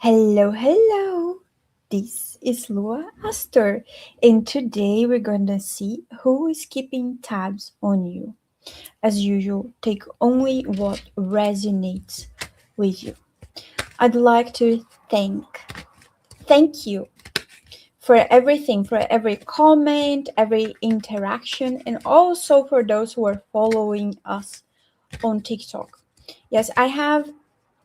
Hello, hello. This is Lua Astor, and today we're gonna see who is keeping tabs on you. As usual, take only what resonates with you. I'd like to thank you for everything, for every comment, every interaction, and also for those who are following us on TikTok. Yes, I have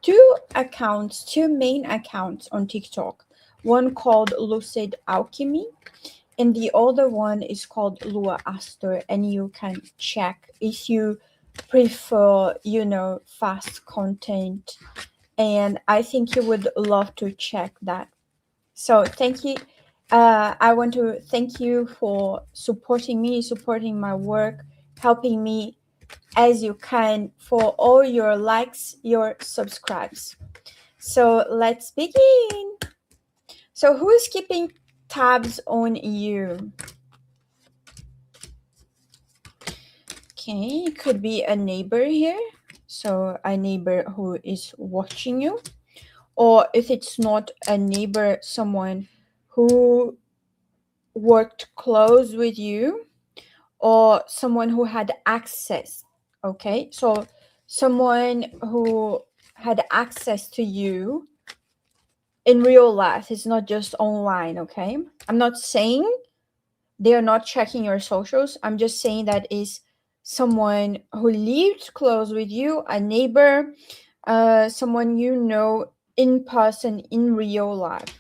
two main accounts on TikTok. One called Lucid Alchemy, and the other one is called Lua Astor. And you can check if you prefer, fast content. And I think you would love to check that. So thank you. I want to thank you for supporting me, supporting my work, helping me as you can for all your likes, your subscribes. So let's begin. So who is keeping tabs on you? Okay, it could be a neighbor here. So a neighbor who is watching you. Or if it's not a neighbor, someone who worked close with you or someone who had access. Okay, so someone who had access to you in real life. It's not just online. Okay, I'm not saying they are not checking your socials. I'm just saying that is someone who lived close with you, a neighbor, someone you know in person in real life.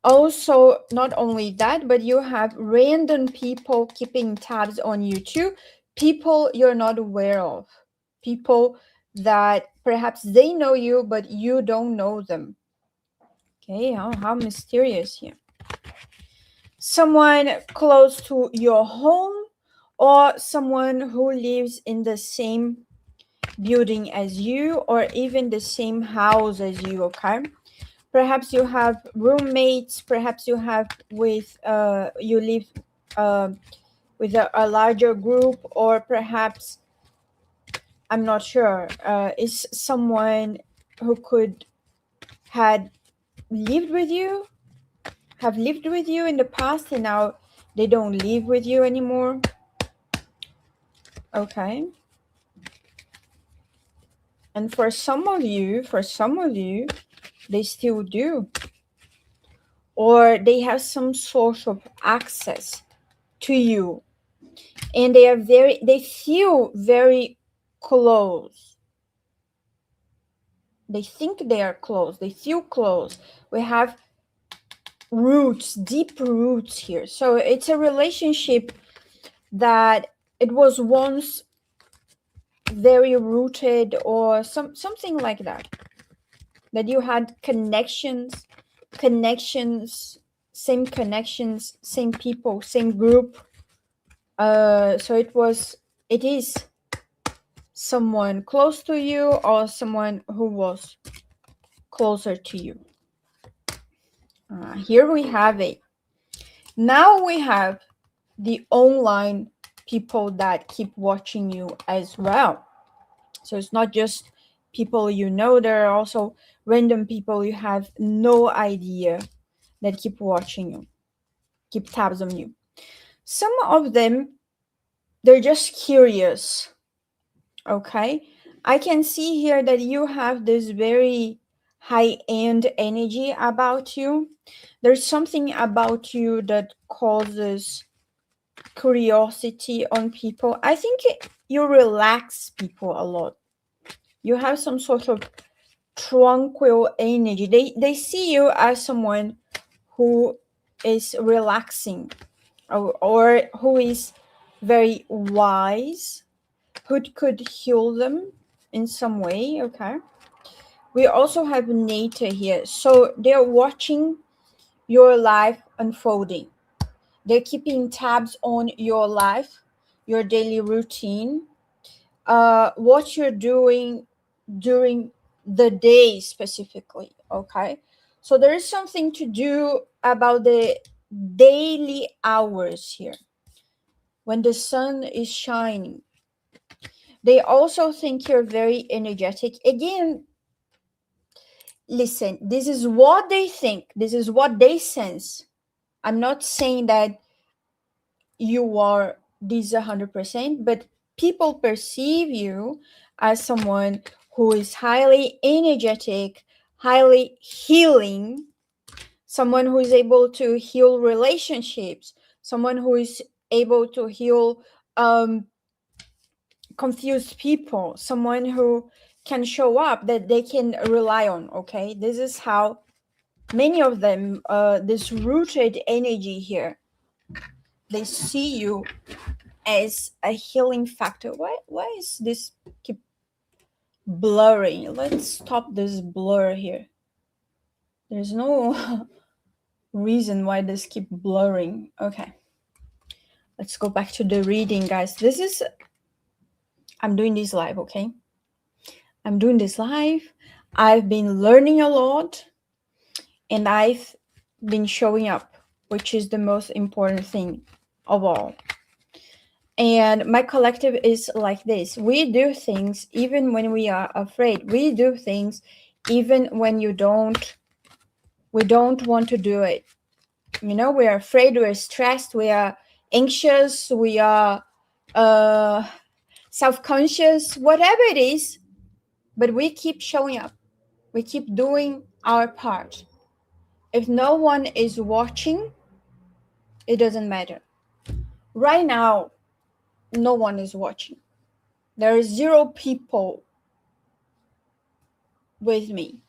Also, not only that, but you have random people keeping tabs on you too, people you're not aware of, people that perhaps they know you but you don't know them. Okay, how mysterious here. Someone close to your home or someone who lives in the same building as you or even the same house as you. Okay, perhaps you have roommates, perhaps you have with you live uh, with a larger group, or perhaps I'm not sure, is someone who could had lived with you have lived with you in the past and now they don't live with you anymore. Okay, and for some of you they still do, or they have some sort of access to you, and they feel very close. They think they are close, they feel close. We have roots, deep roots here. So it's a relationship that it was once very rooted, or something like that you had connections, same connections, same people, same group. So it is someone close to you or someone who was closer to you. Here we have it. Now we have the online people that keep watching you as well. So it's not just people you know, there are also random people you have no idea that keep watching you, keep tabs on you. Some of them, they're just curious. Okay, I can see here that you have this very high-end energy about you. There's something about you that causes curiosity on people. I think you relax people a lot. You have some sort of tranquil energy. They see you as someone who is relaxing, or who is very wise, who could heal them in some way. Okay, we also have nature here, so they're watching your life unfolding. They're keeping tabs on your life, your daily routine, what you're doing during the day specifically. Okay, so there is something to do about the daily hours here when the sun is shining. They also think you're very energetic. Again, listen, this is what they think, this is what they sense. I'm not saying that you are this 100%, but people perceive you as someone who is highly energetic, highly healing, someone who is able to heal relationships, someone who is able to heal confused people, someone who can show up, that they can rely on. Okay, this is how many of them, this rooted energy here, they see you as a healing factor. Why is this keep blurring? Let's stop this blur here. There's no reason why this keep blurring. Okay, let's go back to the reading, guys. I'm doing this live. Okay, I'm doing this live. I've been learning a lot, and I've been showing up, which is the most important thing of all. And my collective is like this. We do things even when we are afraid. We do things even when we don't want to do it. You know, we are afraid, we're stressed, we are anxious, we are self-conscious, whatever it is, but we keep showing up. We keep doing our part. If no one is watching, it doesn't matter. Right now, no one is watching. There are 0 people with me.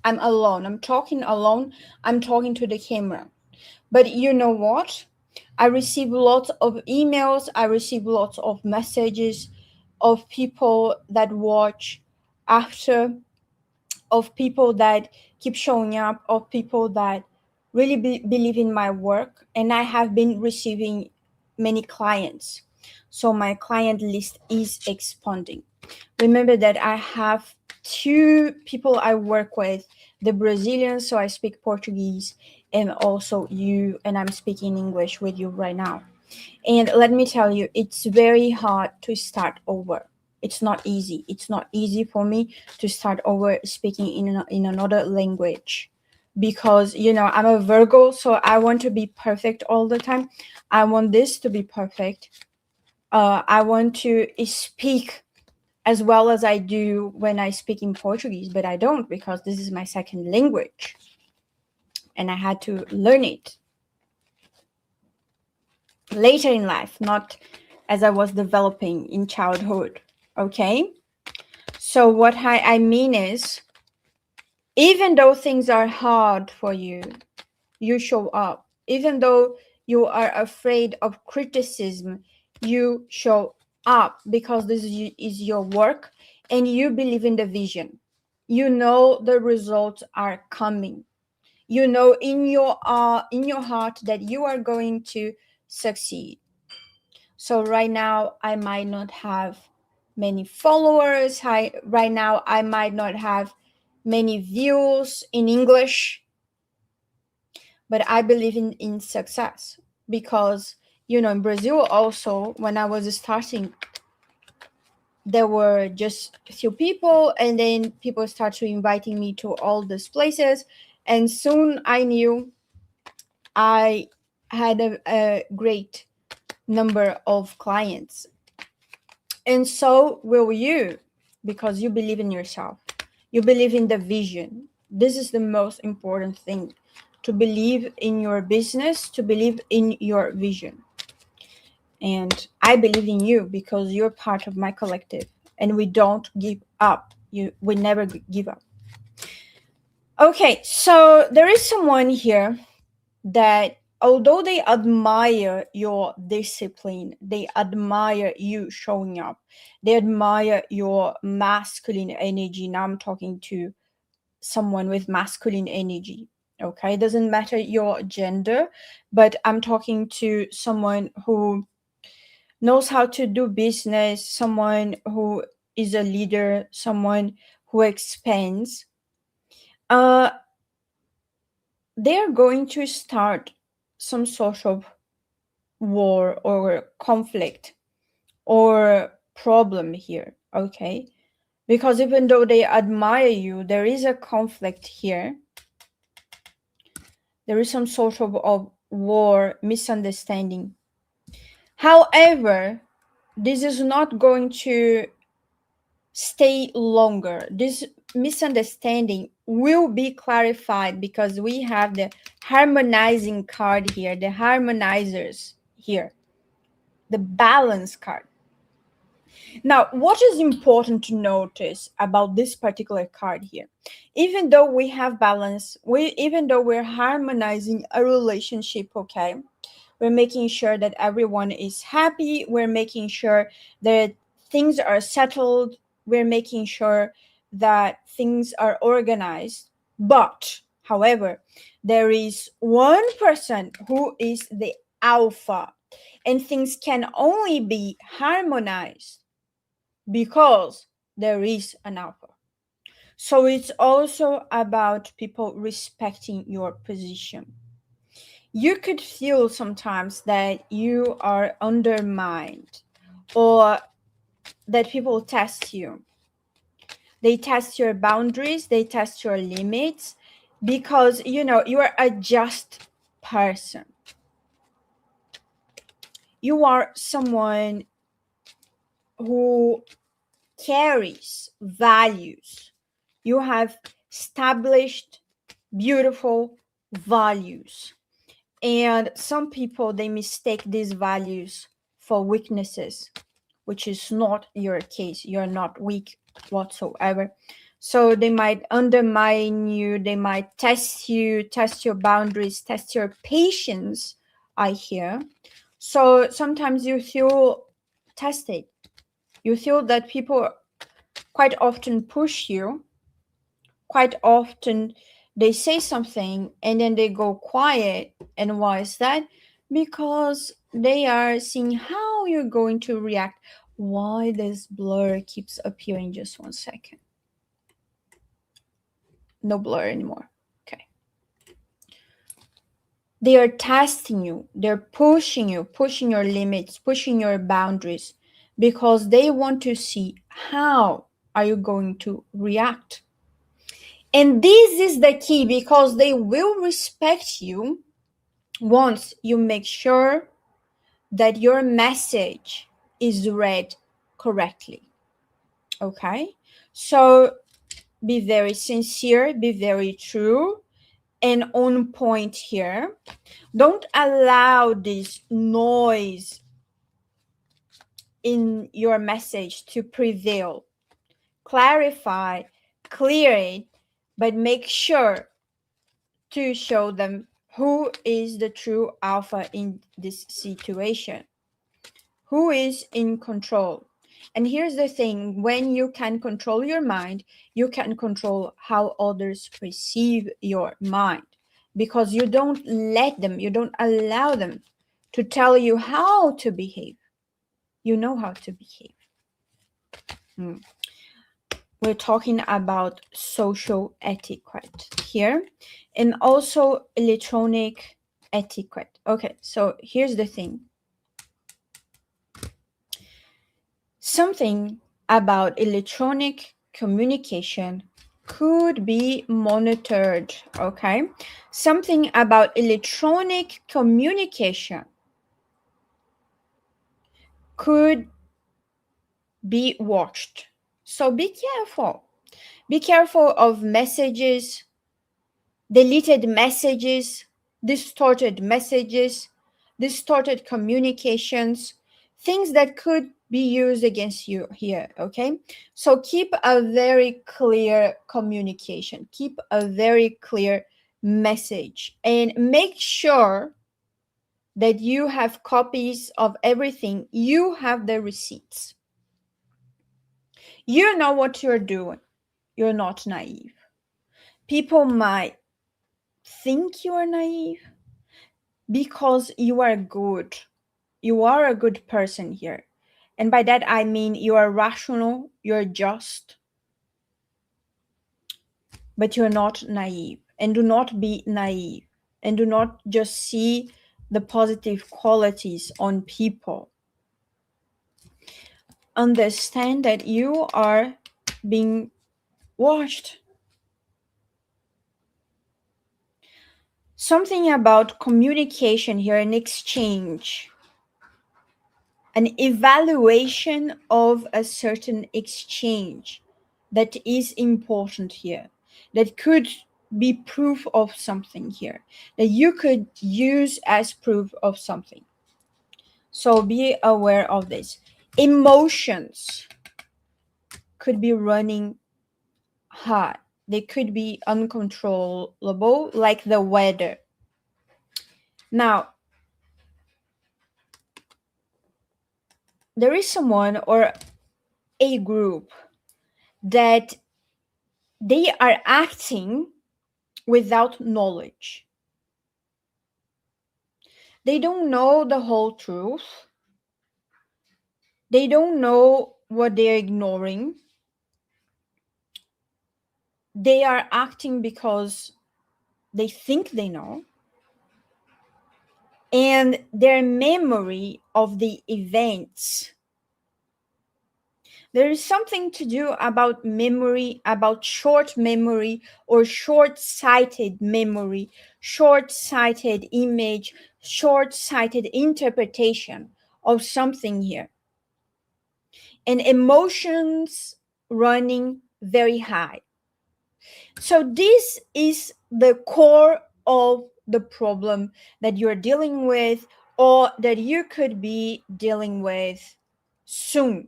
I'm alone. I'm talking alone. I'm talking to the camera. But you know what? I receive lots of emails. I receive lots of messages of people that watch after, of people that keep showing up, of people that really believe in my work. And I have been receiving many clients. So my client list is expanding. Remember that I have 2 people I work with, the Brazilians, so I speak Portuguese, and also you, and I'm speaking English with you right now. And let me tell you, it's very hard to start over. It's not easy. It's not easy for me to start over speaking in another language, because, you know, I'm a Virgo, so I want to be perfect all the time. I want this to be perfect. I want to speak as well as I do when I speak in Portuguese, but I don't, because this is my second language and I had to learn it later in life, not as I was developing in childhood. Okay, so what I mean is, even though things are hard for you, you show up. Even though you are afraid of criticism, you show up, because this is your work and you believe in the vision. You know the results are coming. You know in your heart that you are going to succeed. So right now I might not have many followers. Right now I might not have many views in English, but I believe in success, because, you know, in Brazil also, when I was starting, there were just a few people, and then people started inviting me to all these places, and soon I knew I had a great number of clients. And so will you, because you believe in yourself. You believe in the vision. This is the most important thing, to believe in your business, to believe in your vision. And I believe in you because you're part of my collective, and we don't give up. We never give up. Okay, so there is someone here that, although they admire your discipline, they admire you showing up, they admire your masculine energy. Now I'm talking to someone with masculine energy. Okay, it doesn't matter your gender, but I'm talking to someone who knows how to do business, someone who is a leader, someone who expands. They're going to start some sort of war or conflict or problem here. Okay, Because even though they admire you, there is a conflict here. There is some sort of war, misunderstanding. However, this is not going to stay longer. This misunderstanding will be clarified because we have the harmonizing card here, the harmonizers here, the balance card. Now, what is important to notice about this particular card here? Even though we have balance, even though we're harmonizing a relationship, okay, we're making sure that everyone is happy, we're making sure that things are settled, we're making sure that things are organized. But, however, there is one person who is the alpha, and things can only be harmonized because there is an alpha. So it's also about people respecting your position. You could feel sometimes that you are undermined or that people test you. They test your boundaries, they test your limits because, you are a just person. You are someone who carries values. You have established beautiful values. And some people, they mistake these values for weaknesses, which is not your case. You're not weak whatsoever. So they might undermine you. They might test you, test your boundaries, test your patience, I hear. So sometimes you feel tested. You feel that people quite often push you. Quite often they say something and then they go quiet. And why is that? Because they are seeing how you're going to react. Why this blur keeps appearing? Just 1 second. No blur anymore. Okay. They are testing you. They're pushing you, pushing your limits, pushing your boundaries because they want to see how are you going to react. And this is the key because they will respect you once you make sure that your message is read correctly. Okay? So be very sincere, be very true, and on point here. Don't allow this noise in your message to prevail. Clarify, clear it, but make sure to show them who is the true alpha in this situation, who is in control. And here's the thing, when you can control your mind, you can control how others perceive your mind, because you don't let them, you don't allow them to tell you how to behave. You know how to behave. We're talking about social etiquette here, and also electronic etiquette. Okay, so here's the thing. Something about electronic communication could be monitored, okay? Something about electronic communication could be watched. So be careful. Be careful of messages, deleted messages, distorted messages, distorted communications, things that could be used against you here, okay? So keep a very clear communication, keep a very clear message, and make sure that you have copies of everything. You have the receipts. You know what you're doing. You're not naive. People might think you are naive because you are good. You are a good person here. And by that, I mean you are rational, you're just, but you're not naive. And do not be naive. And do not just see the positive qualities on people. Understand that you are being watched. Something about communication here, an exchange, an evaluation of a certain exchange that is important here, that could be proof of something here, that you could use as proof of something. So be aware of this. Emotions could be running high. They could be uncontrollable, like the weather. Now, there is someone or a group that they are acting without knowledge. They don't know the whole truth. They don't know what they're ignoring. They are acting because they think they know. And their memory of the events. There is something to do about memory, about short memory or short-sighted memory, short-sighted image, short-sighted interpretation of something here. And emotions running very high. So this is the core of the problem that you're dealing with, or that you could be dealing with soon.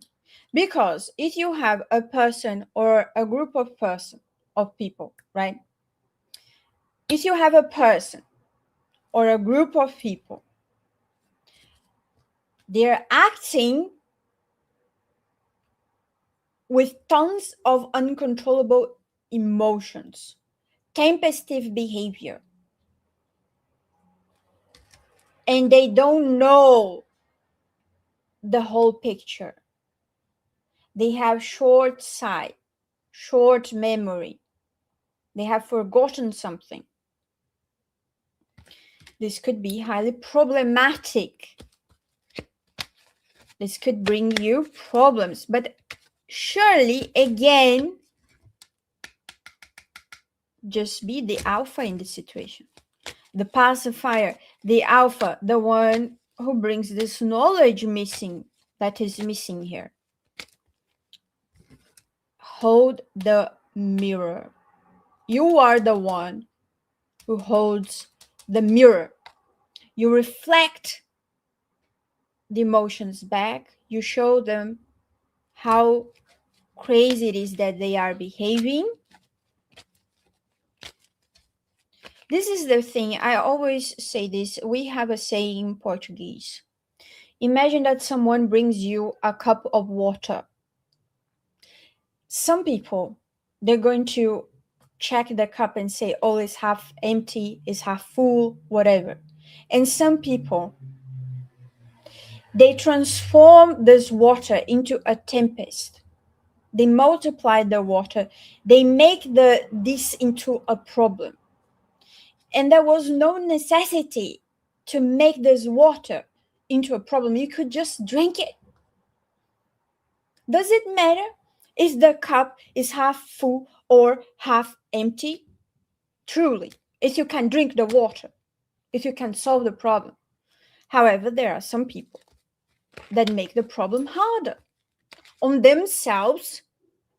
Because if you have a person or a group of people, right? If you have a person or a group of people, they're acting with tons of uncontrollable emotions, tempestive behavior, and they don't know the whole picture. They have short sight, short memory. They have forgotten something. This could be highly problematic. This could bring you problems. But surely, again, just be the alpha in the situation. The pacifier, the alpha, the one who brings this knowledge that is missing here. Hold the mirror. You are the one who holds the mirror. You reflect the emotions back. You show them how crazy it is that they are behaving. This is the thing. I always say this. We have a saying in Portuguese. Imagine that someone brings you a cup of water. Some people, they're going to check the cup and say, oh, it's half empty, it's half full, whatever. And some people, they transform this water into a tempest. They multiply the water. They make this into a problem. And there was no necessity to make this water into a problem. You could just drink it. Does it matter if the cup is half full or half empty? Truly, if you can drink the water, if you can solve the problem. However, there are some people that make the problem harder on themselves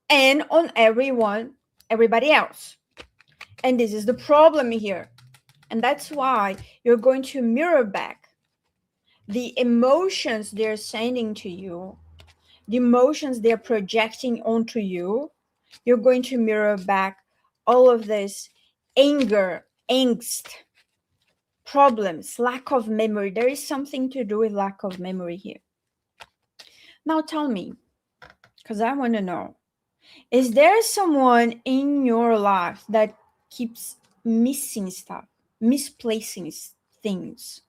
and on everybody else. And this is the problem here. And that's why you're going to mirror back the emotions they're sending to you, the emotions they're projecting onto you. You're going to mirror back all of this anger, angst, problems, lack of memory. There is something to do with lack of memory here. Now tell me, because I want to know, is there someone in your life that keeps missing stuff, misplacing things?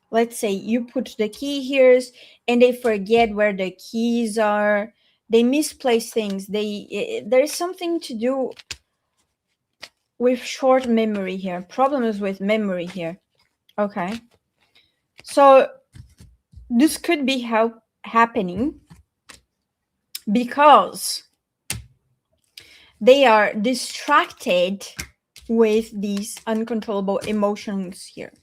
Let's say you put the key here and they forget where the keys are. They misplace things. There's something to do with short memory here, problems with memory here. Okay. So this could be happening because They are distracted with these uncontrollable emotions here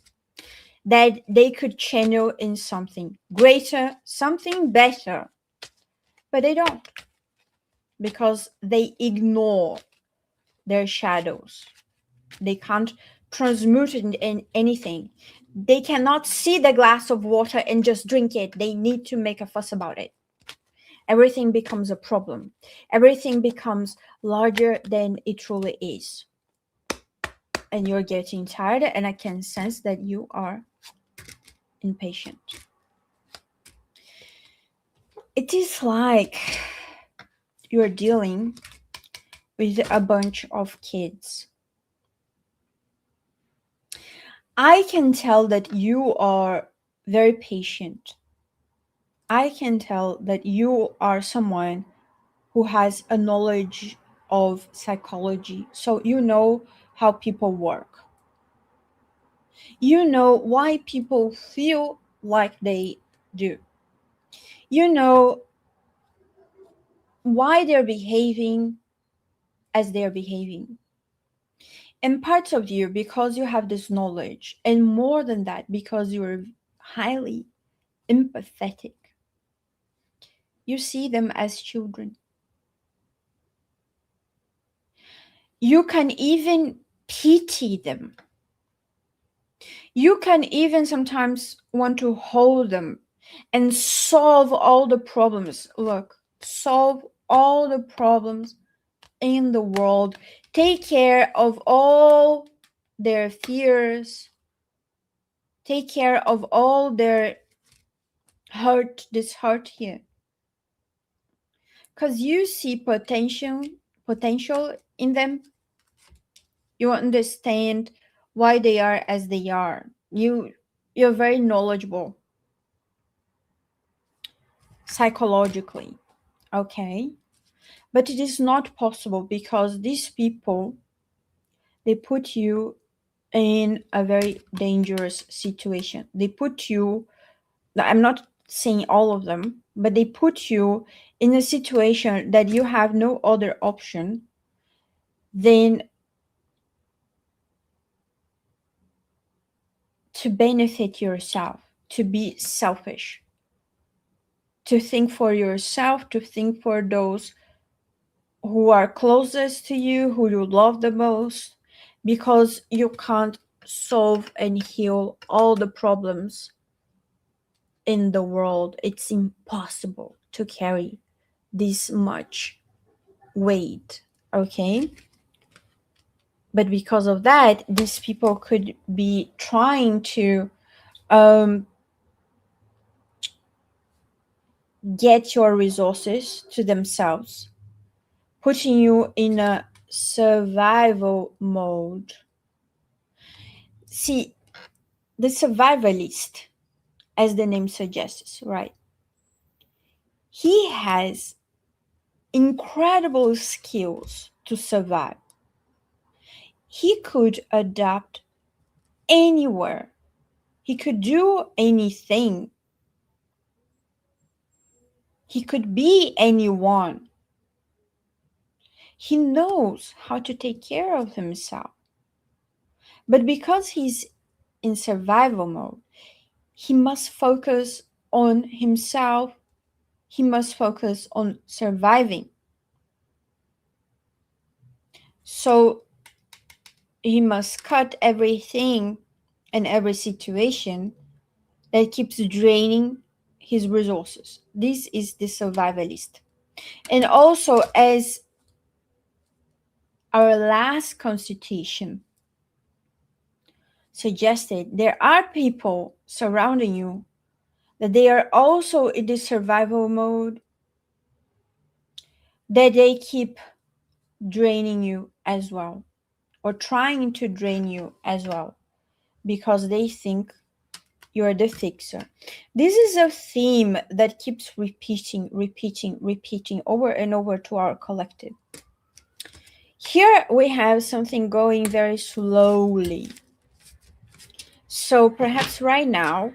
that they could channel in something greater, something better, but they don't, because they ignore their shadows. They can't transmute it in anything. They cannot see the glass of water and just drink it. They need to make a fuss about it. Everything becomes a problem. Everything becomes larger than it truly is. And you're getting tired, and I can sense that you are impatient. It is like you're dealing with a bunch of kids. I can tell that you are very patient. I can tell that you are someone who has a knowledge of psychology. So you know how people work. You know why people feel like they do. You know why they're behaving as they're behaving. And parts of you, because you have this knowledge, and more than that, because you're highly empathetic, you see them as children. You can even pity them. You can even sometimes want to hold them and solve all the problems. Look, solve all the problems in the world. Take care of all their fears. Take care of all their this hurt here. Because you see potential in them. You understand why they are as they are. You're very knowledgeable psychologically, okay? But it is not possible because these people, they put you in a very dangerous situation. They put you, I'm not saying all of them, but they put you in a situation that you have no other option than to benefit yourself, to be selfish, to think for yourself, to think for those who are closest to you, who you love the most, because you can't solve and heal all the problems in the world. It's impossible to carry this much weight, okay? But because of that, these people could be trying to get your resources to themselves, putting you in a survival mode. See, the survivalist, as the name suggests, right? He has incredible skills to survive. He could adapt anywhere. He could do anything. He could be anyone. He knows how to take care of himself. But because he's in survival mode, he must focus on himself. He must focus on surviving. So he must cut everything and every situation that keeps draining his resources. This is the survivalist. And also, as our last constitution suggested, there are people surrounding you that they are also in the survival mode, that they keep draining you as well, or trying to drain you as well, because they think you're the fixer. This is a theme that keeps repeating over and over to our collective. Here we have something going very slowly. So perhaps right now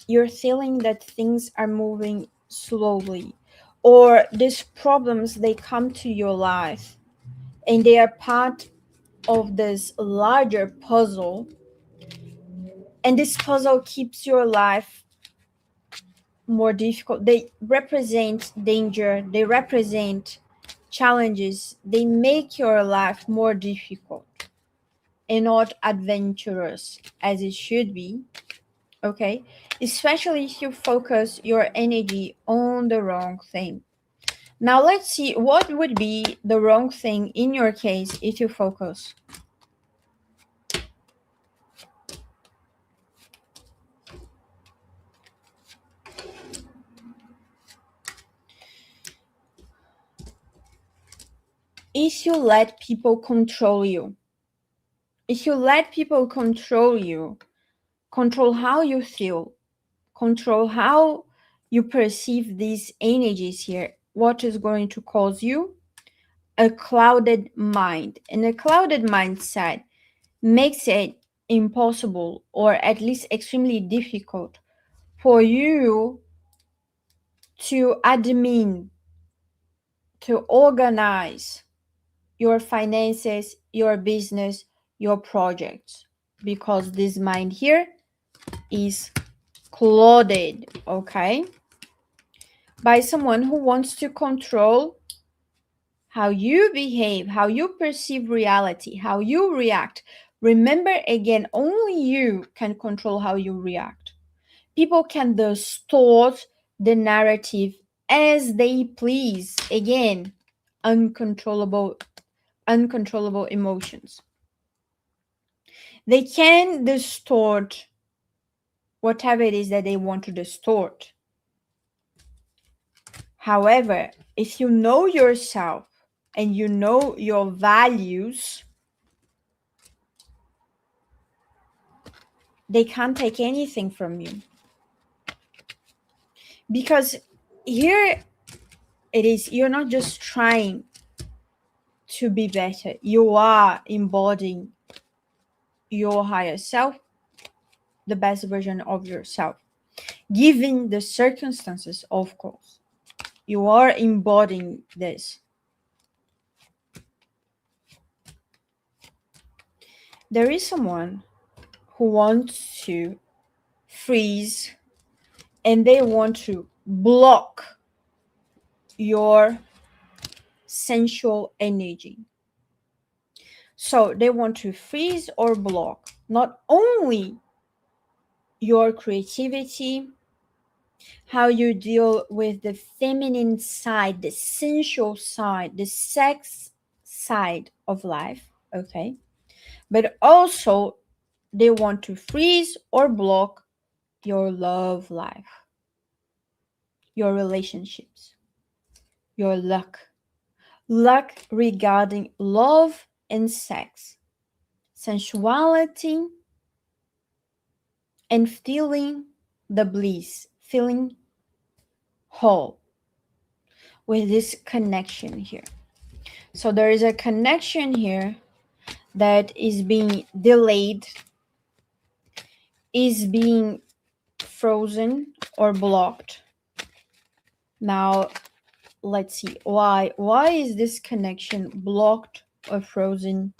you're feeling that things are moving slowly, or these problems, they come to your life and they are part of this larger puzzle, and this puzzle keeps your life more difficult. They represent danger, they represent challenges, they make your life more difficult and not adventurous as it should be. Okay, especially if you focus your energy on the wrong thing. Now let's see what would be the wrong thing in your case if you focus. If you let people control you, if you let people control you, control how you feel, control how you perceive these energies here, what is going to cause you? A clouded mind. And a clouded mindset makes it impossible, or at least extremely difficult, for you to admin, to organize your finances, your business, your projects, because this mind here is clouded, okay, by someone who wants to control how you behave, how you perceive reality, how you react. Remember, again, only you can control how you react. People can distort the narrative as they please. Again, uncontrollable emotions. They can distort whatever it is that they want to distort. However, if you know yourself and you know your values, they can't take anything from you. Because here it is, you're not just trying to be better, you are embodying your higher self, the best version of yourself, given the circumstances, of course. You are embodying this. There is someone who wants to freeze and they want to block your sensual energy. So they want to freeze or block not only your creativity, how you deal with the feminine side, the sensual side, the sex side of life, okay? But also they want to freeze or block your love life, your relationships, your luck regarding love and sex, sensuality, and feeling the bliss, feeling whole with this connection here. So there is a connection here that is being delayed, is being frozen or blocked. Now let's see why is this connection blocked or frozen?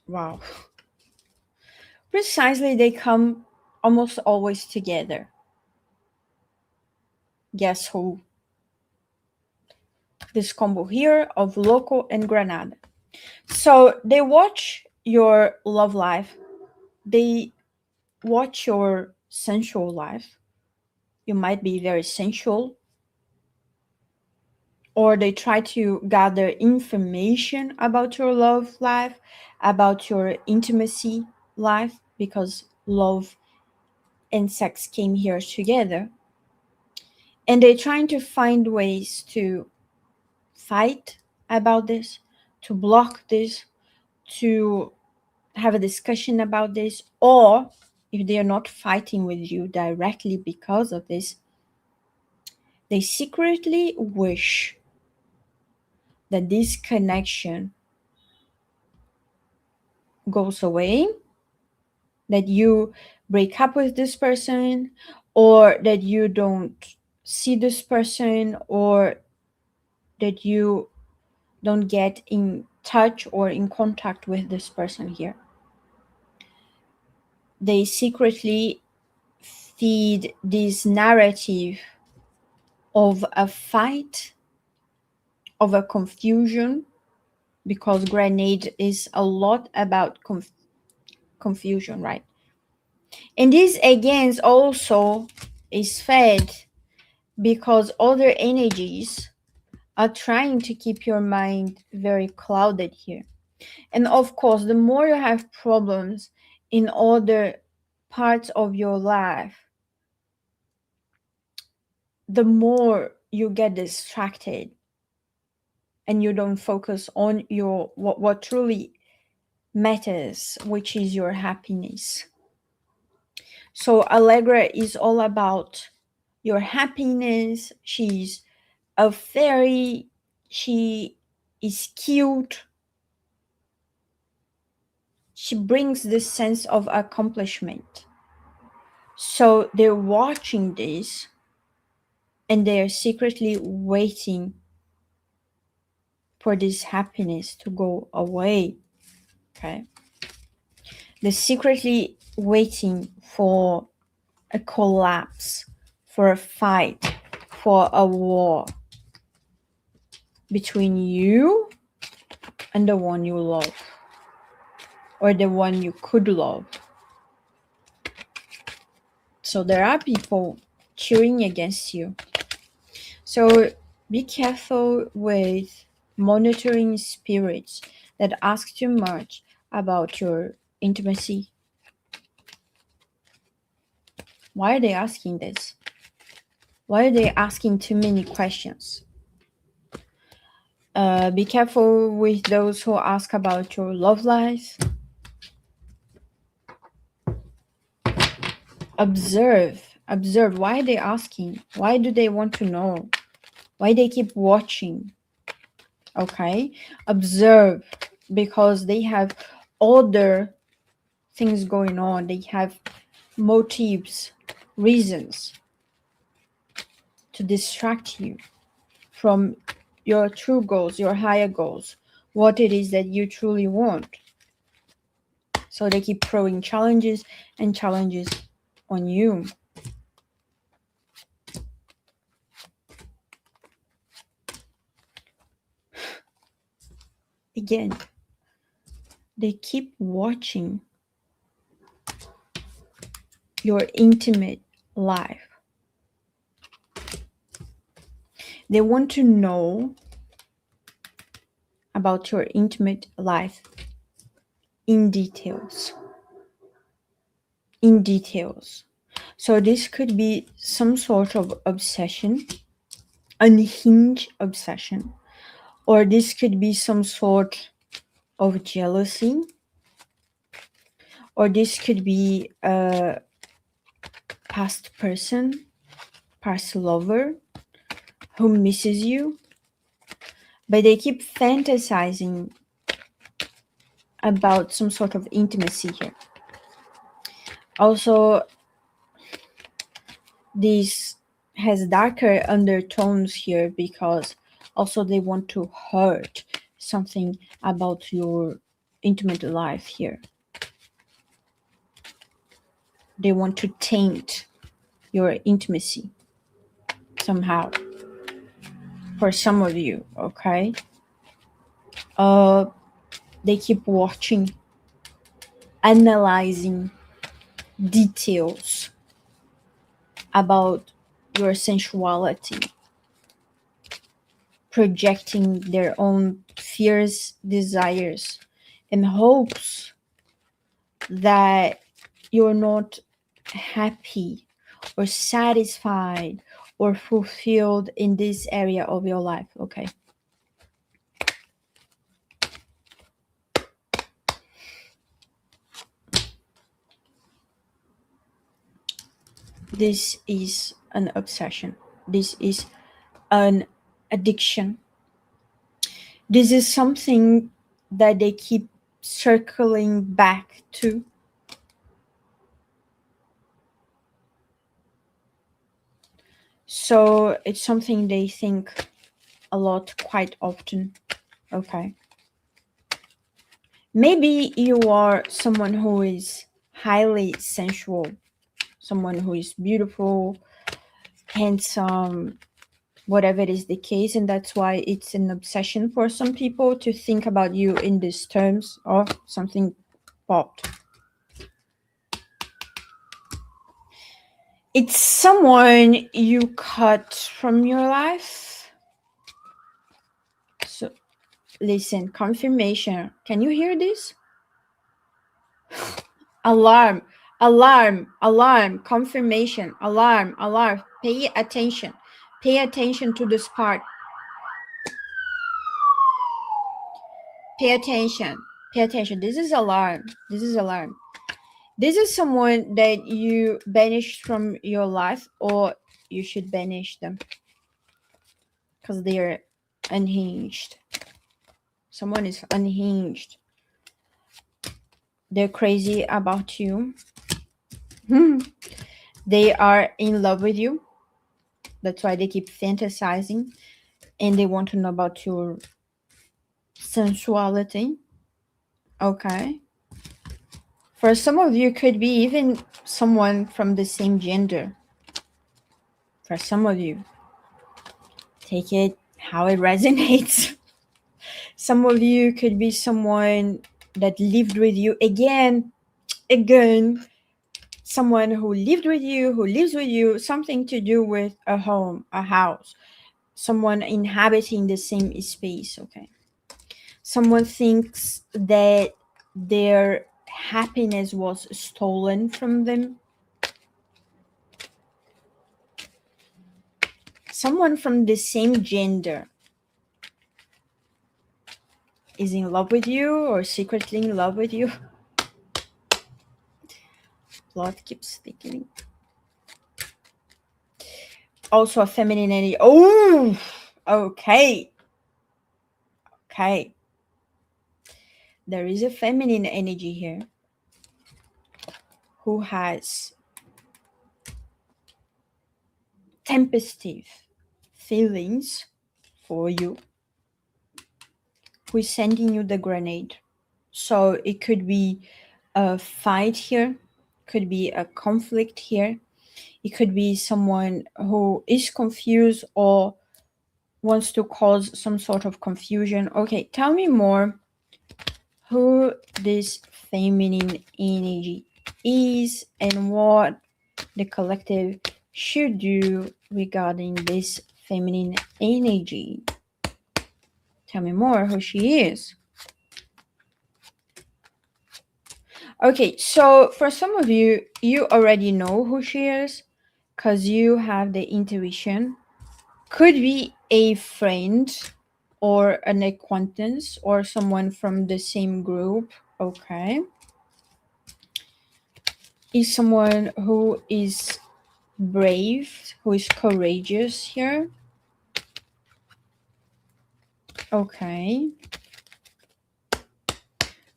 Wow. Precisely, they come almost always together. Guess who? This combo here of Loco and Granada. So they watch your love life, they watch your sensual life. You might be very sensual, or they try to gather information about your love life, about your intimacy life, because love and sex came here together. And they're trying to find ways to fight about this, to block this, to have a discussion about this, or if they are not fighting with you directly because of this, they secretly wish that this connection goes away, that you break up with this person, or that you don't see this person, or that you don't get in touch or in contact with this person here. They secretly feed this narrative of a fight, of a confusion, because grenade is a lot about confusion, right? And this again also is fed because other energies are trying to keep your mind very clouded here. And of course, the more you have problems in other parts of your life, the more you get distracted and you don't focus on your what truly matters, which is your happiness. So Allegra is all about your happiness. She's a fairy. She is cute. She brings this sense of accomplishment. So they're watching this and they're secretly waiting for this happiness to go away. Okay. They're secretly waiting for a collapse, for a fight, for a war between you and the one you love, or the one you could love. So there are people cheering against you. So be careful with monitoring spirits that ask too much about your intimacy. Why are they asking this? Why are they asking too many questions? Be careful with those who ask about your love life. Observe. Why are they asking? Why do they want to know? Why they keep watching? Okay? Observe, because they have other things going on. They have motives, reasons to distract you from your true goals, your higher goals, what it is that you truly want. So they keep throwing challenges and challenges on you. Again, they keep watching your intimate life. They want to know about your intimate life in details. In details. So this could be some sort of obsession, unhinged obsession, or this could be some sort of jealousy, or this could be a past person, past lover who misses you, but they keep fantasizing about some sort of intimacy here. Also, this has darker undertones here because also they want to hurt something about your intimate life here. They want to taint your intimacy somehow. For some of you, okay? They keep watching, analyzing details about your sensuality, projecting their own fears, desires, and hopes that you're not happy or satisfied or fulfilled in this area of your life, okay? This is an obsession. This is an addiction. This is something that they keep circling back to. So it's something they think a lot, quite often. Okay. Maybe you are someone who is highly sensual, someone who is beautiful, handsome, whatever is the case, and that's why it's an obsession for some people to think about you in these terms. Or something popped. It's someone you cut from your life. So listen, confirmation. Can you hear this? Alarm, alarm, alarm, confirmation, alarm, alarm. Pay attention. Pay attention to this part. Pay attention. Pay attention. This is alarm. This is alarm. This is someone that you banished from your life, or you should banish them because they're unhinged. Someone is unhinged. They're crazy about you. They are in love with you. That's why they keep fantasizing, and they want to know about your sensuality. Okay. For some of you, could be even someone from the same gender. For some of you, take it how it resonates. Some of you could be someone that lived with you again, someone who lived with you, who lives with you, something to do with a home, a house, someone inhabiting the same space. Okay. Someone thinks that their happiness was stolen from them. Someone from the same gender is in love with you or secretly in love with you. Plot keeps thickening. Also a feminine energy. Oh, okay. Okay. There is a feminine energy here who has tempestive feelings for you, who is sending you the grenade. So it could be a fight here, could be a conflict here. It could be someone who is confused or wants to cause some sort of confusion. Okay, tell me more who this feminine energy is and what the collective should do regarding this feminine energy. Tell me more who she is. Okay, so for some of you, you already know who she is because you have the intuition. Could be a friend or an acquaintance or someone from the same group. Okay. Is someone who is brave, who is courageous here. Okay.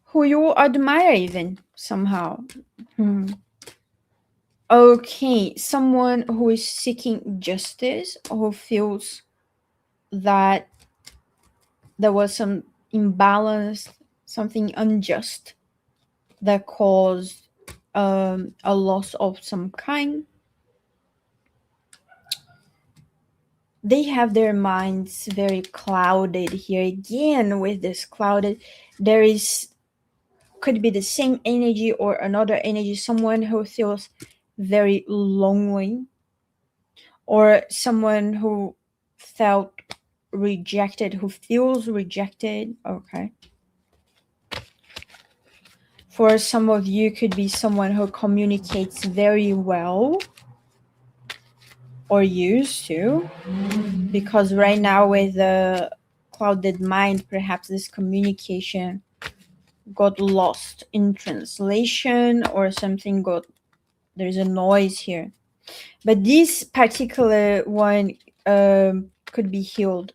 Who you admire even somehow. Okay, someone who is seeking justice, who feels that there was some imbalance, something unjust that caused a loss of some kind. They have their minds very clouded here. Again, with this clouded, there is could be the same energy or another energy, someone who feels very lonely, or someone who felt rejected, who feels rejected. Okay. For some of you, could be someone who communicates very well or used to, because right now with the clouded mind, perhaps this communication got lost in translation or something there's a noise here. But this particular one could be healed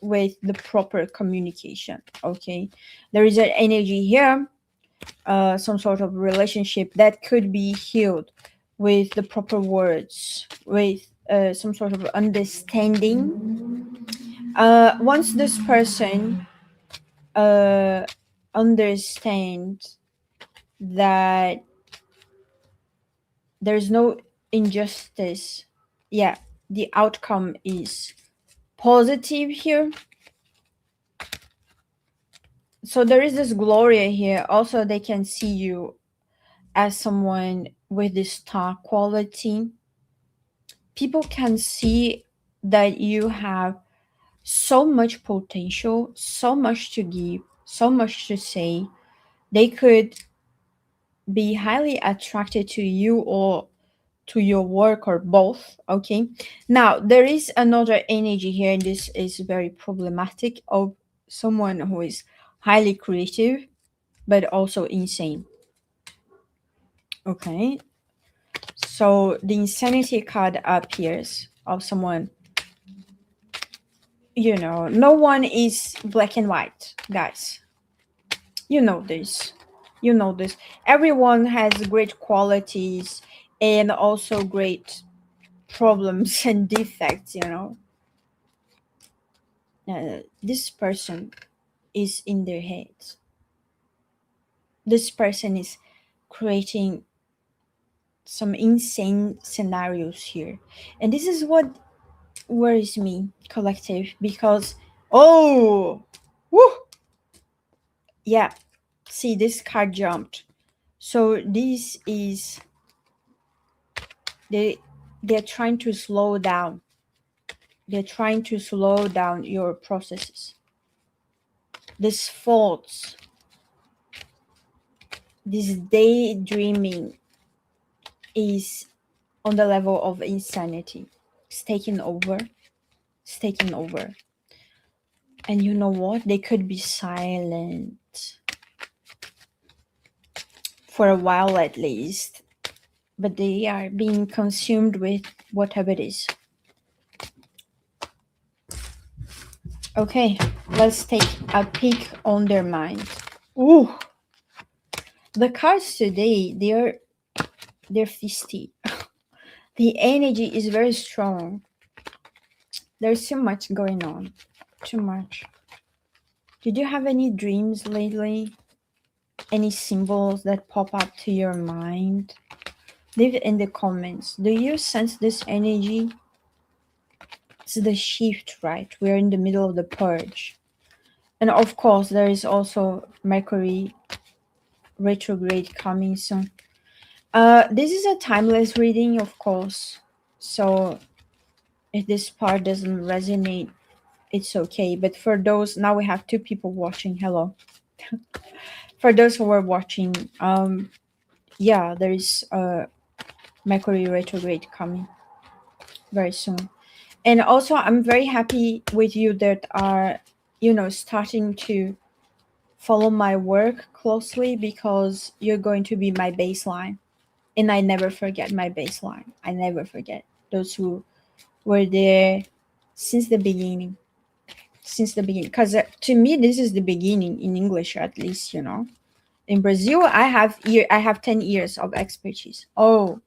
with the proper communication. Okay, there is an energy here, some sort of relationship that could be healed with the proper words, with some sort of understanding. Once this person understands that there's no injustice, yeah, the outcome is positive here. So there is this Gloria here. Also, they can see you as someone with this star quality. People can see that you have so much potential, so much to give, so much to say. They could be highly attracted to you or to your work or both. Okay, now there is another energy here, and this is very problematic, of someone who is highly creative but also insane. Okay, so the insanity card appears of someone, no one is black and white, guys. You know this. Everyone has great qualities and also great problems and defects. This person is in their heads. This person is creating some insane scenarios here. And this is what worries me, collective, because, oh, woo, yeah, see, this card jumped. So this is, they're trying to slow down. They're trying to slow down your processes. This thoughts, this daydreaming is on the level of insanity. It's taking over. It's taking over. And you know what? They could be silent for a while at least, but they are being consumed with whatever it is. Okay, let's take a peek on their mind. Ooh, the cards today, they're feisty. The energy is very strong. There's too much going on. Too much. Did you have any dreams lately? Any symbols that pop up to your mind? Leave it in the comments. Do you sense this energy? It's the shift, right? We're in the middle of the purge. And of course, there is also Mercury retrograde coming soon. This is a timeless reading, of course. So if this part doesn't resonate, it's okay. But for those, now we have 2 people watching. Hello. For those who are watching, yeah, there is Mercury retrograde coming very soon. And also, I'm very happy with you that are, starting to follow my work closely, because you're going to be my baseline. And I never forget my baseline. I never forget those who were there since the beginning. Because to me, this is the beginning in English, at least. In Brazil, I have 10 years of expertise. Oh,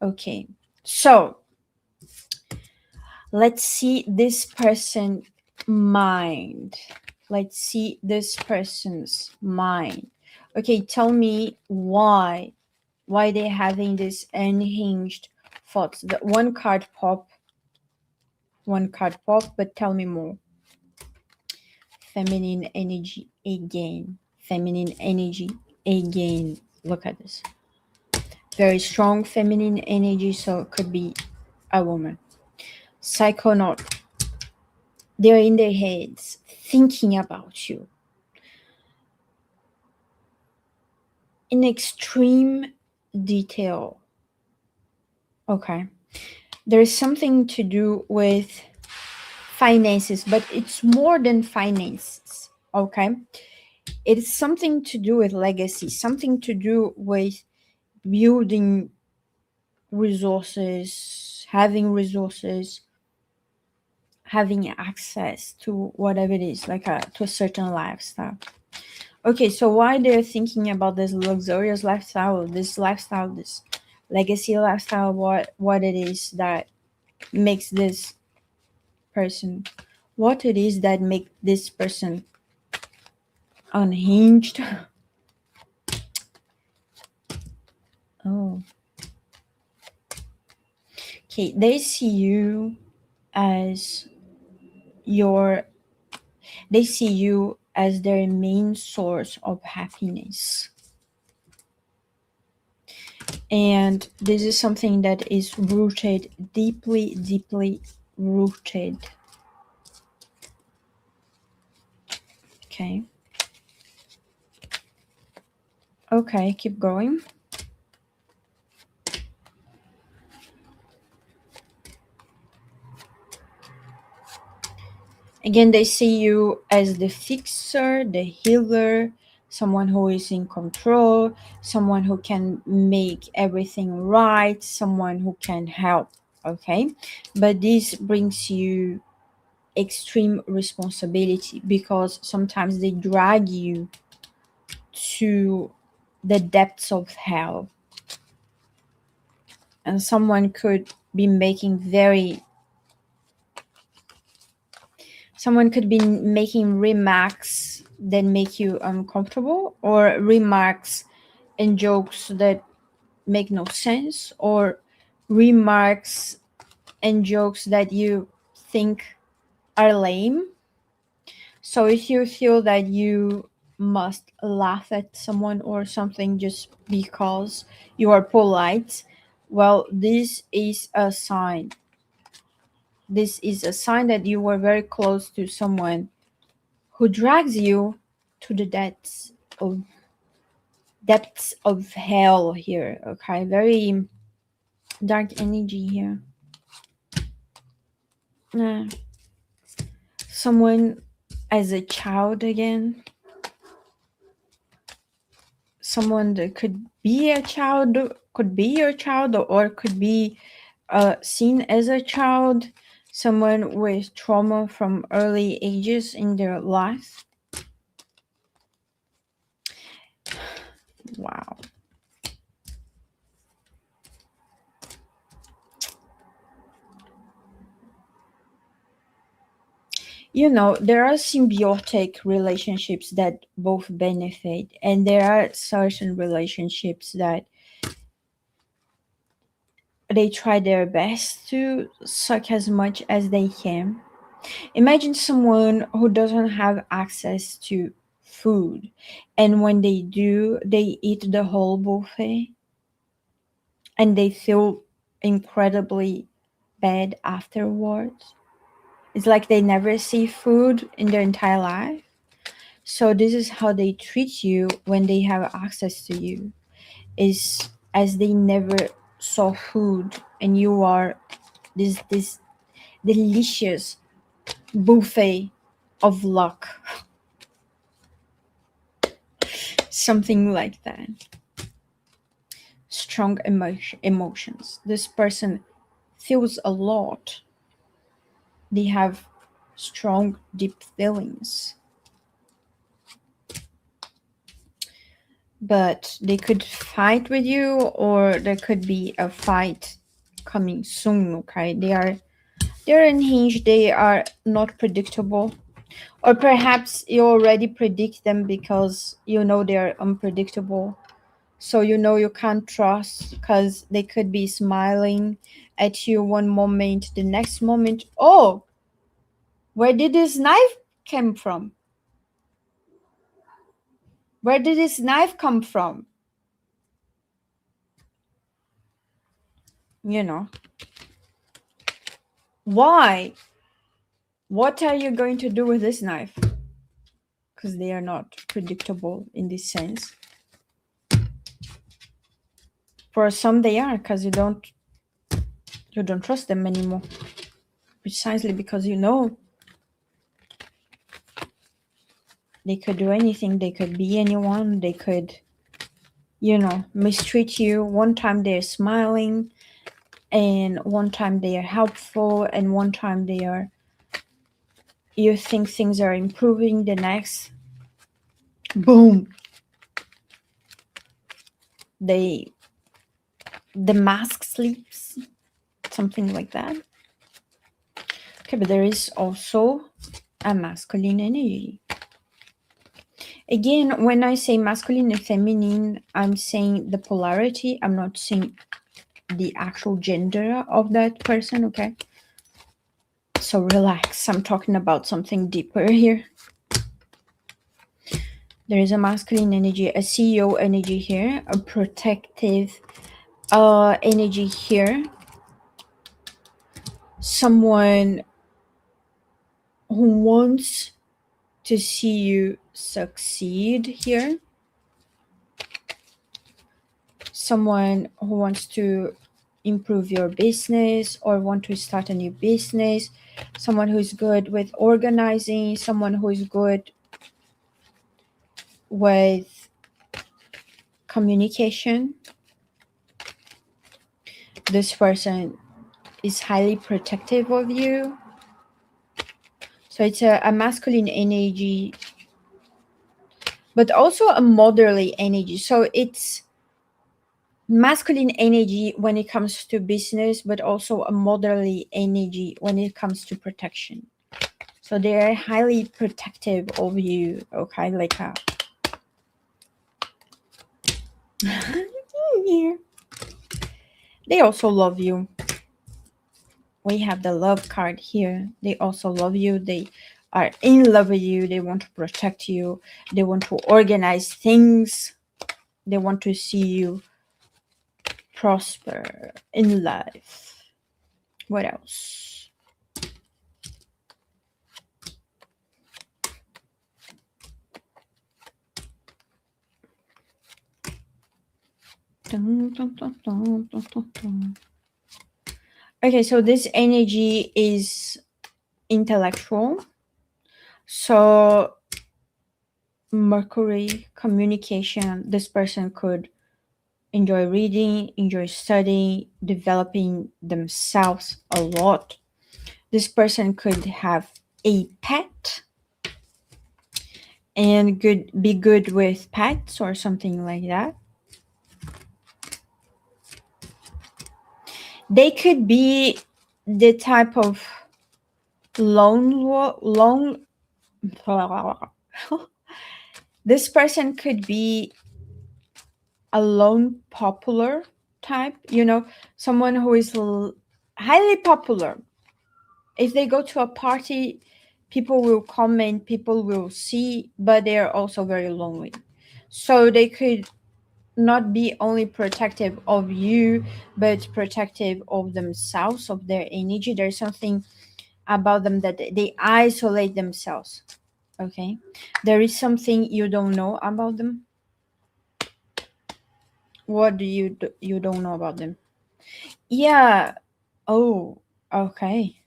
okay. So let's see this person's mind. Let's see this person's mind. Okay, tell me why they're having this unhinged thoughts. The one card pop, but tell me more. Feminine energy again. Look at this. Very strong feminine energy, so it could be a woman. Psychonaut. They're in their heads thinking about you in extreme detail. Okay. There's something to do with finances, but it's more than finances. Okay. It's something to do with legacy, something to do with building resources, having access to whatever it is, like to a certain lifestyle. Okay, so why they're thinking about this luxurious lifestyle, this legacy lifestyle, what it is that makes this person, what it is that make this person unhinged. Oh, okay, they see you as your they see you as their main source of happiness. And this is something that is rooted, deeply, deeply rooted. Okay. Okay, keep going. Again, they see you as the fixer, the healer, someone who is in control, someone who can make everything right, someone who can help. Okay. But this brings you extreme responsibility because sometimes they drag you to the depths of hell. And someone could be making remarks that make you uncomfortable, or remarks and jokes that make no sense, or remarks and jokes that you think are lame. So if you feel that you must laugh at someone or something just because you are polite, well, this is a sign. This is a sign that you were very close to someone who drags you to the depths of hell here. Okay, very dark energy here. Someone as a child again. Someone that could be a child, could be your child, or could be seen as a child. Someone with trauma from early ages in their life. Wow. You know, there are symbiotic relationships that both benefit, and there are certain relationships that they try their best to suck as much as they can. Imagine someone who doesn't have access to food, and when they do, they eat the whole buffet and they feel incredibly bad afterwards. It's like they never see food in their entire life. So this is how they treat you when they have access to you, is as they never saw food, and you are this delicious buffet of luck. Something like that. Strong emotions. This person feels a lot. They have strong, deep feelings. But they could fight with you, or there could be a fight coming soon. Okay, they're unhinged. They are not predictable, or perhaps you already predict them because you know they're unpredictable. So you know you can't trust, because they could be smiling at you one moment, the next moment, oh, where did this knife come from? Where did this knife come from? You know. Why? What are you going to do with this knife? Because they are not predictable in this sense. For some they are, because you don't trust them anymore. Precisely because you know they could do anything. They could be anyone. They could, mistreat you. One time they're smiling, and one time they are helpful, and one time you think things are improving, the next, boom, the mask sleeps, something like that. Okay, but there is also a masculine energy. Again, when I say masculine and feminine, I'm saying the polarity. I'm not saying the actual gender of that person, okay? So relax. I'm talking about something deeper here. There is a masculine energy, a CEO energy here, a protective energy here. Someone who wants to see you succeed here. Someone who wants to improve your business or want to start a new business. Someone who is good with organizing. Someone who is good with communication. This person is highly protective of you. So it's a masculine energy, but also a motherly energy. So it's masculine energy when it comes to business, but also a motherly energy when it comes to protection. So they are highly protective of you, okay? Like yeah. They also love you. We have the love card here. They also love you. They are in love with you. They want to protect you. They want to organize things. They want to see you prosper in life. What else? Okay, so this energy is intellectual. So Mercury, communication, this person could enjoy reading, enjoy studying, developing themselves a lot. This person could have a pet and be good with pets or something like that. They could be the type of lone this person could be a lone popular type, someone who is highly popular. If they go to a party, people will comment, people will see, but they are also very lonely. So they could not be only protective of you, but protective of themselves, of their energy. There's something about them that they isolate themselves. Okay, there is something you don't know about them. What do you don't know about them? Yeah. Oh, okay.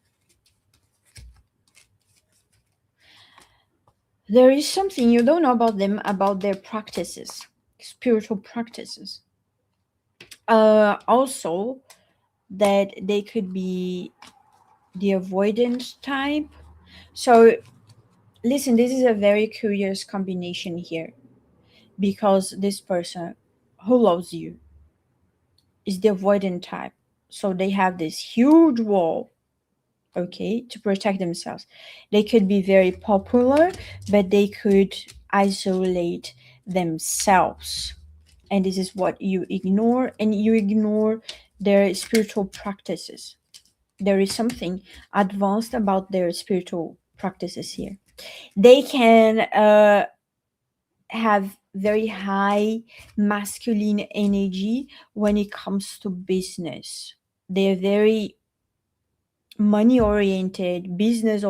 There is something you don't know about them, about their practices, spiritual practices. Also, that they could be the avoidance type. So, listen, this is a very curious combination here because this person who loves you is the avoidant type. So, they have this huge wall, okay, to protect themselves. They could be very popular, but they could isolate themselves. And this is what you ignore, and you ignore their spiritual practices. There is something advanced about their spiritual practices here. They can have very high masculine energy when it comes to business. They're very money oriented, business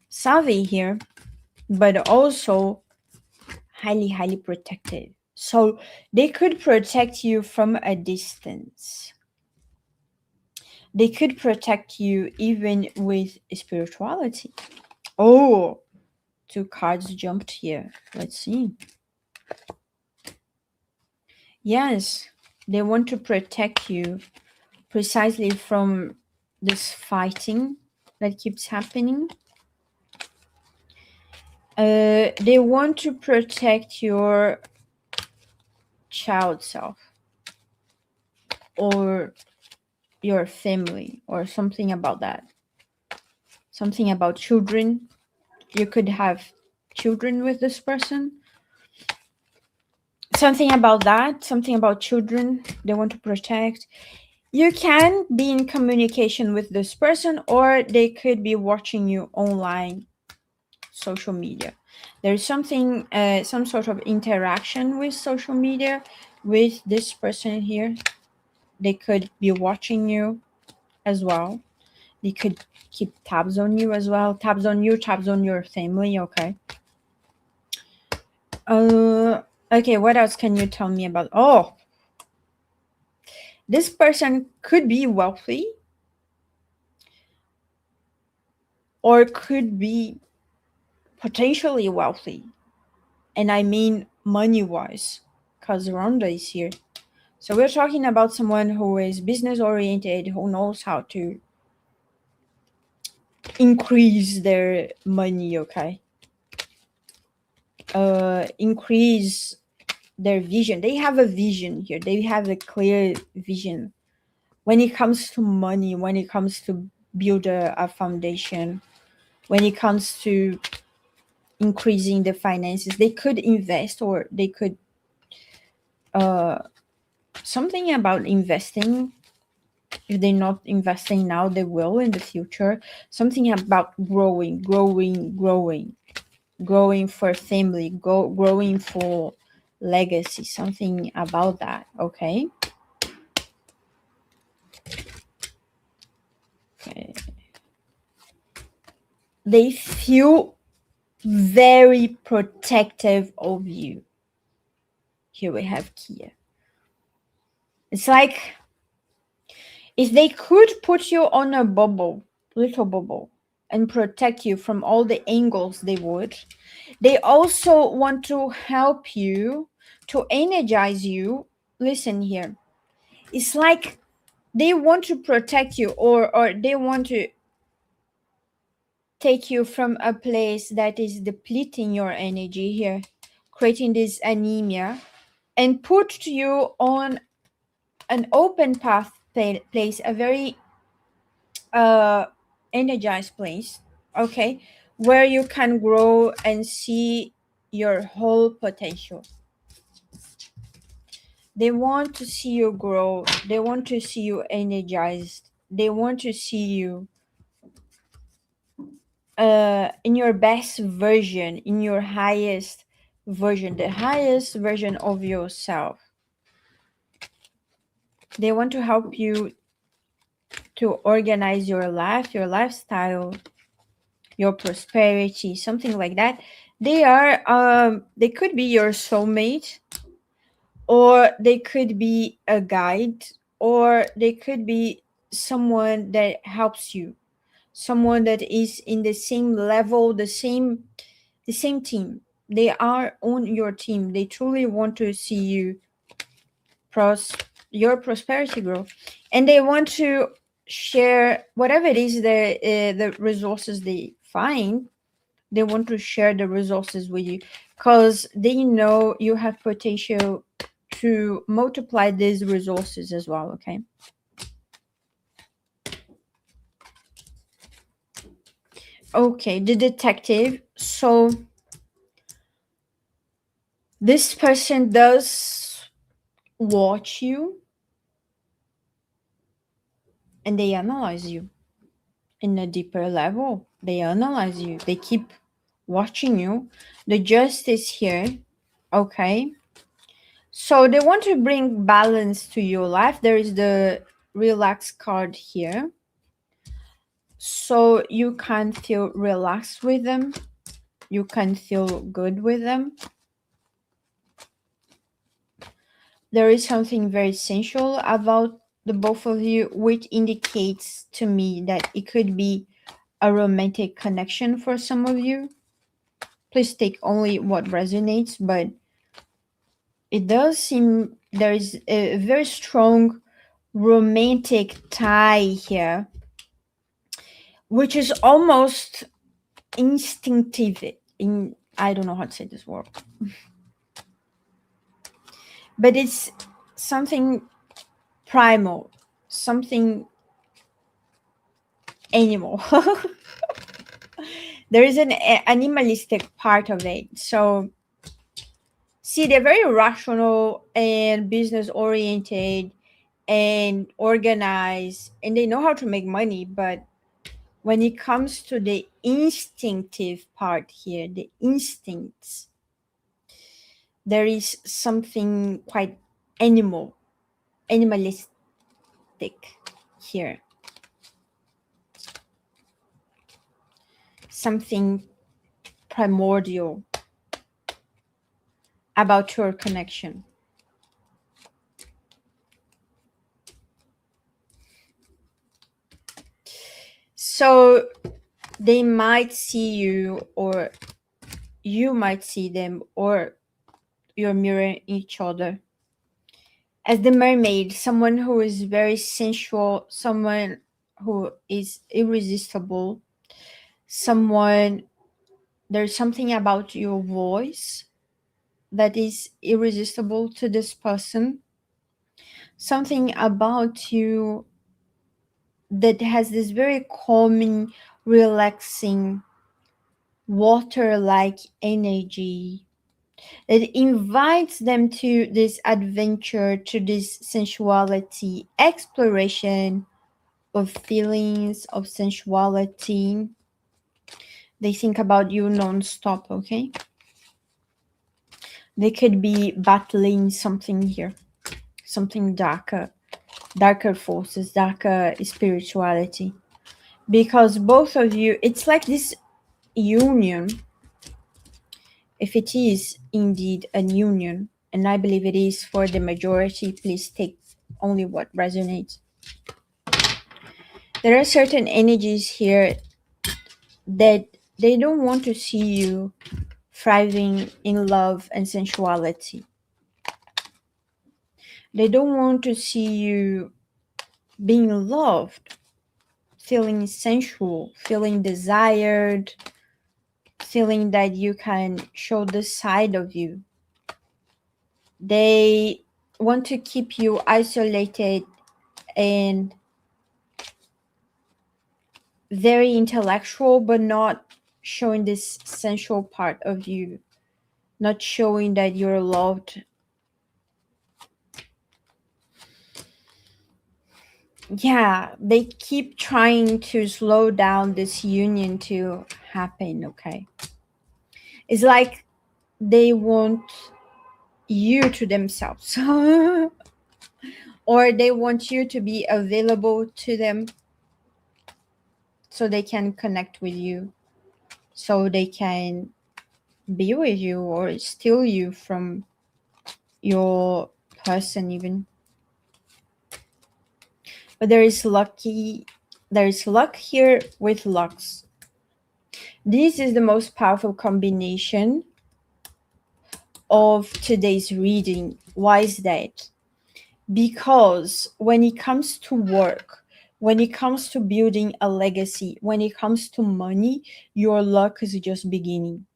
savvy here, but also highly protected. So they could protect you from a distance. They could protect you even with spirituality. Oh, 2 cards jumped here. Let's see. Yes, they want to protect you precisely from this fighting that keeps happening. They want to protect your child self or your family or something about that. something about children. You could have children with this person. Something about that, something about children they want to protect. You can be in communication with this person, or they could be watching you online, social media. There's something, some sort of interaction with social media with this person here. They could be watching you as well. They could keep tabs on you as well. Tabs on you, tabs on your family, okay? Okay, what else can you tell me about? Oh, this person could be wealthy or could be potentially wealthy. And I mean money-wise, because Rhonda is here. So we're talking about someone who is business-oriented, who knows how to increase their money, okay? Increase their vision. They have a vision here. They have a clear vision when it comes to money, when it comes to build a foundation, when it comes to increasing the finances. They could invest, or they could something about investing. If they're not investing now, they will in the future. Something about growing for family, growing for legacy, something about that. Okay. They feel very protective of you. Here we have Kia. It's like if they could put you on a bubble, little bubble, and protect you from all the angles, they would. They also want to help you, to energize you. Listen here. It's like they want to protect you, or they want to take you from a place that is depleting your energy here, creating this anemia, and put you on an open path place, a very energized place, okay, where you can grow and see your whole potential. They want to see you grow. They want to see you energized. They want to see you in your best version, in your highest version, the highest version of yourself. They want to help you to organize your life, your lifestyle, your prosperity, something like that. They could be your soulmate, or they could be a guide, or they could be someone that helps you, someone that is in the same level, the same team. They are on your team. They truly want to see you your prosperity grow, and they want to share whatever it is the resources they find. They want to share the resources with you because they know you have potential to multiply these resources as well. Okay. Okay, the detective. So this person does watch you, and they analyze you in a deeper level. They analyze you. They keep watching you. The justice here. Okay. So they want to bring balance to your life. There is the relax card here. So you can feel relaxed with them. You can feel good with them. There is something very sensual about the both of you, which indicates to me that it could be a romantic connection for some of you. Please take only what resonates, but it does seem there is a very strong romantic tie here, which is almost instinctive. I don't know how to say this word, but it's something primal, something animal. There is an animalistic part of it. So, see, they're very rational and business oriented and organized, and they know how to make money. But when it comes to the instinctive part here, the instincts, there is something quite animalistic here. Something primordial about your connection. So they might see you, or you might see them, or you're mirroring each other as the mermaid, someone who is very sensual, someone who is irresistible, someone, there's something about your voice that is irresistible to this person, something about you that has this very calming, relaxing, water like energy that invites them to this adventure, to this sensuality, exploration of feelings, of sensuality. They think about you non-stop, okay? They could be battling something here, something darker, darker forces, darker spirituality. Because both of you, it's like this union, if it is indeed a union, and I believe it is for the majority, please take only what resonates. There are certain energies here that they don't want to see you thriving in love and sensuality. They don't want to see you being loved, feeling sensual, feeling desired, feeling that you can show this side of you. They want to keep you isolated and very intellectual, but not showing this sensual part of you, not showing that you're loved. Yeah, they keep trying to slow down this union to happen, okay? It's like they want you to themselves. Or they want you to be available to them so they can connect with you, so they can be with you or steal you from your person even. But there is luck here with Lux. This is the most powerful combination of today's reading. Why is that? Because when it comes to work, when it comes to building a legacy, when it comes to money, your luck is just beginning.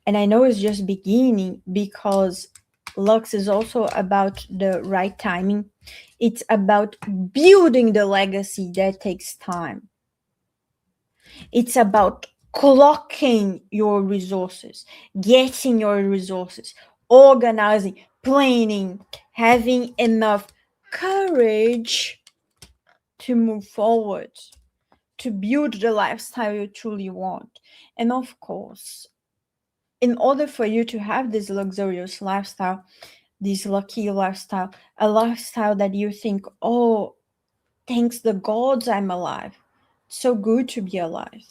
And I know it's just beginning because Lux is also about the right timing. It's about building the legacy that takes time. It's about clocking your resources, getting your resources, organizing, planning, having enough courage to move forward, to build the lifestyle you truly want. And of course, in order for you to have this luxurious lifestyle, this lucky lifestyle, a lifestyle that you think, oh, thanks the gods I'm alive. It's so good to be alive.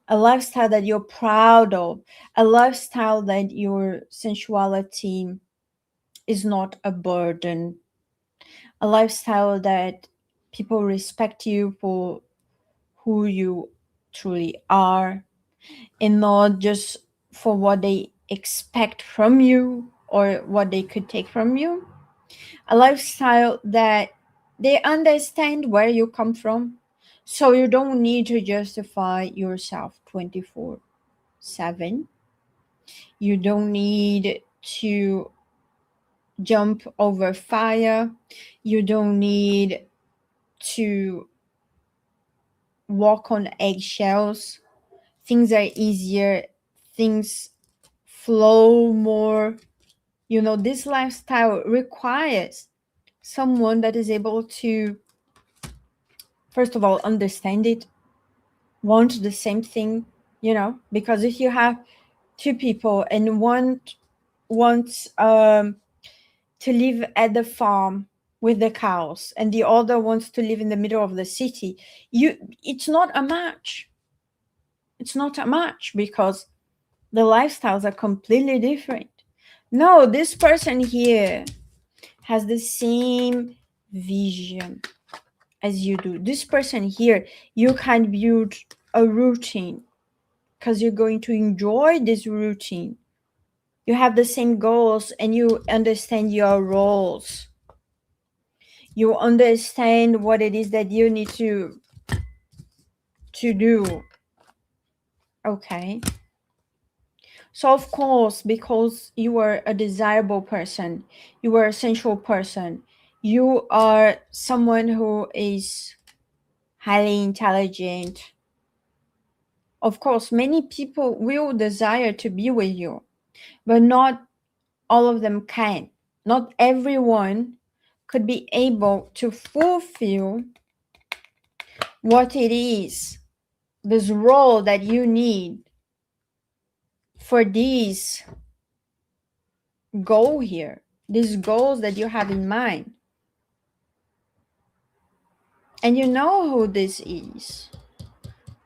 A lifestyle that you're proud of, a lifestyle that your sensuality is not a burden, a lifestyle that people respect you for who you truly are and not just for what they expect from you or what they could take from you. A lifestyle that they understand where you come from, so you don't need to justify yourself 24/7. You don't need to jump over fire. You don't need to walk on eggshells, things are easier, things flow more. This lifestyle requires someone that is able to, first of all, understand it, want the same thing, because if you have two people and one wants to live at the farm with the cows and the other wants to live in the middle of the city, it's not a match. It's not a match because the lifestyles are completely different. No, this person here has the same vision as you do. This person here, you can build a routine because you're going to enjoy this routine. You have the same goals and you understand your roles. You understand what it is that you need to do. Okay. So of course, because you are a desirable person, you are a sensual person, you are someone who is highly intelligent. Of course, many people will desire to be with you, but not all of them can. Not everyone could be able to fulfill what it is, this role that you need for these goal here, these goals that you have in mind. And you know who this is.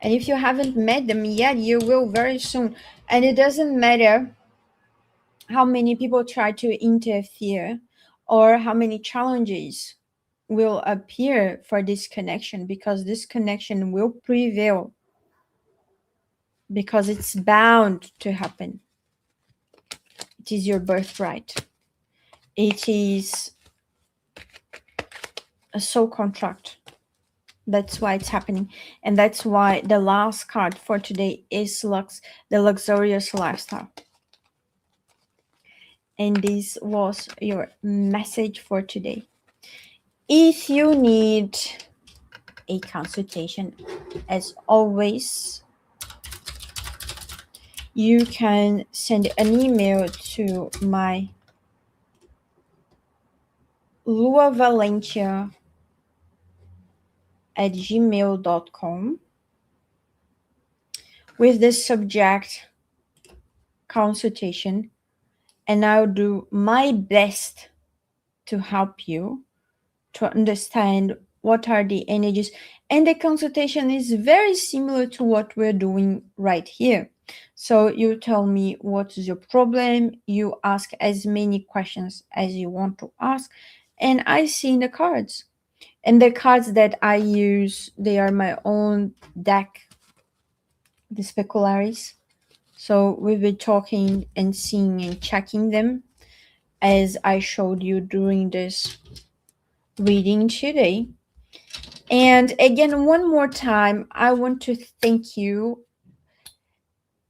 And if you haven't met them yet, you will very soon. And it doesn't matter how many people try to interfere or how many challenges will appear for this connection, because this connection will prevail, because it's bound to happen. It is your birthright. It is a soul contract. That's why it's happening. And that's why the last card for today is the luxurious lifestyle. And this was your message for today. If you need a consultation, as always, you can send an email to my luavalentia@gmail.com with the subject consultation, and I'll do my best to help you to understand what are the energies. And the consultation is very similar to what we're doing right here. So you tell me what is your problem, you ask as many questions as you want to ask, and I see the cards. And the cards that I use, they are my own deck, the specularies. So we've been talking and seeing and checking them as I showed you during this reading today. And again, one more time, I want to thank you.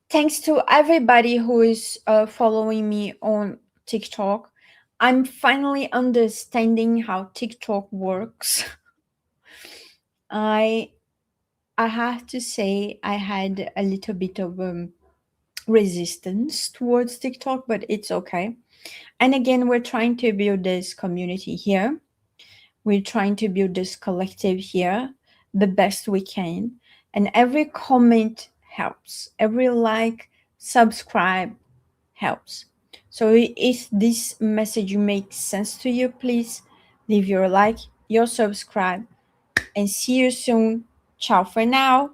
Thanks to everybody who is following me on TikTok. I'm finally understanding how TikTok works. I have to say I had a little bit of resistance towards TikTok, but it's okay. And again, we're trying to build this community here. We're trying to build this collective here the best we can. And every comment helps. Every like, subscribe helps. So if this message makes sense to you, please leave your like, your subscribe, and see you soon. Ciao for now.